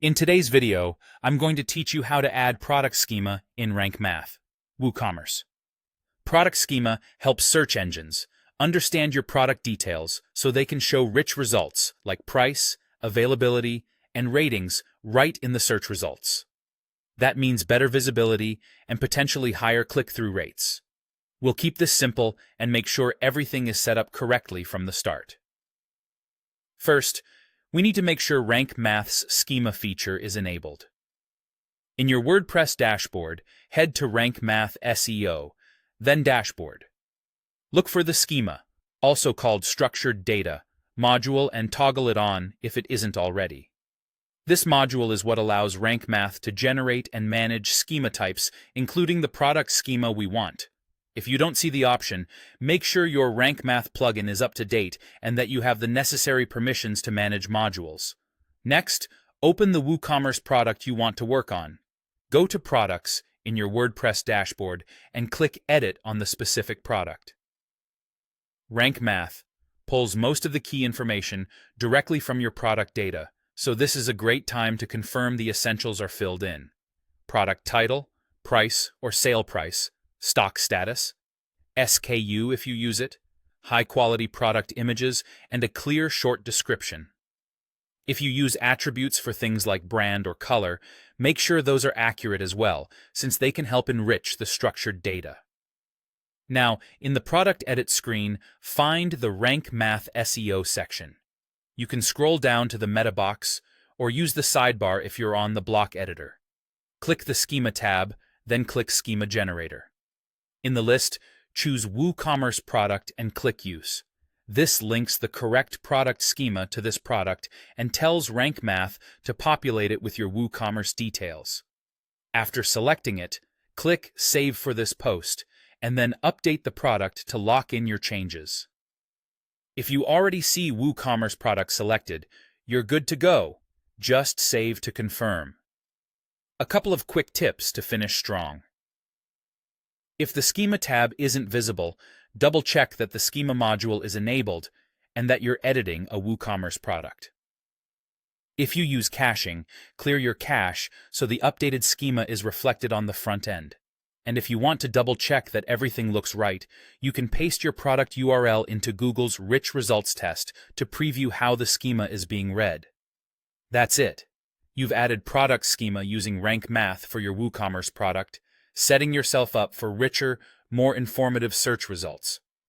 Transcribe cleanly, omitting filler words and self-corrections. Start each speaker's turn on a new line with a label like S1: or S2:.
S1: In today's video, I'm going to teach you how to add product schema in Rank Math, Woocommerce. Product schema helps search engines understand your product details so they can show rich results like price, availability, and ratings right in the search results. That means better visibility and potentially higher click-through rates. We'll keep this simple and make sure everything is set up correctly from the start. First, we need to make sure Rank Math's schema feature is enabled. In your WordPress dashboard, head to Rank Math SEO, then Dashboard. Look for the schema, also called Structured Data, module and toggle it on if it isn't already. This module is what allows Rank Math to generate and manage schema types, including the product schema we want. If you don't see the option, make sure your Rank Math plugin is up to date and that you have the necessary permissions to manage modules. Next, open the WooCommerce product you want to work on. Go to Products in your WordPress dashboard and click Edit on the specific product. Rank Math pulls most of the key information directly from your product data, so this is a great time to confirm the essentials are filled in. Product title, price or sale price, stock status, SKU if you use it, high-quality product images, and a clear short description. If you use attributes for things like brand or color, make sure those are accurate as well, since they can help enrich the structured data. Now, in the Product Edit screen, find the Rank Math SEO section. You can scroll down to the meta box, or use the sidebar if you're on the block editor. Click the Schema tab, then click Schema Generator. In the list, choose WooCommerce product and click Use. This links the correct product schema to this product and tells Rank Math to populate it with your WooCommerce details. After selecting it, click Save for this post, and then update the product to lock in your changes. If you already see WooCommerce product selected, you're good to go. Just save to confirm. A couple of quick tips to finish strong. If the Schema tab isn't visible, double-check that the Schema module is enabled and that you're editing a WooCommerce product. If you use caching, clear your cache so the updated schema is reflected on the front end. And if you want to double-check that everything looks right, you can paste your product URL into Google's Rich Results test to preview how the schema is being read. That's it. You've added product schema using Rank Math for your WooCommerce product, setting yourself up for richer, more informative search results.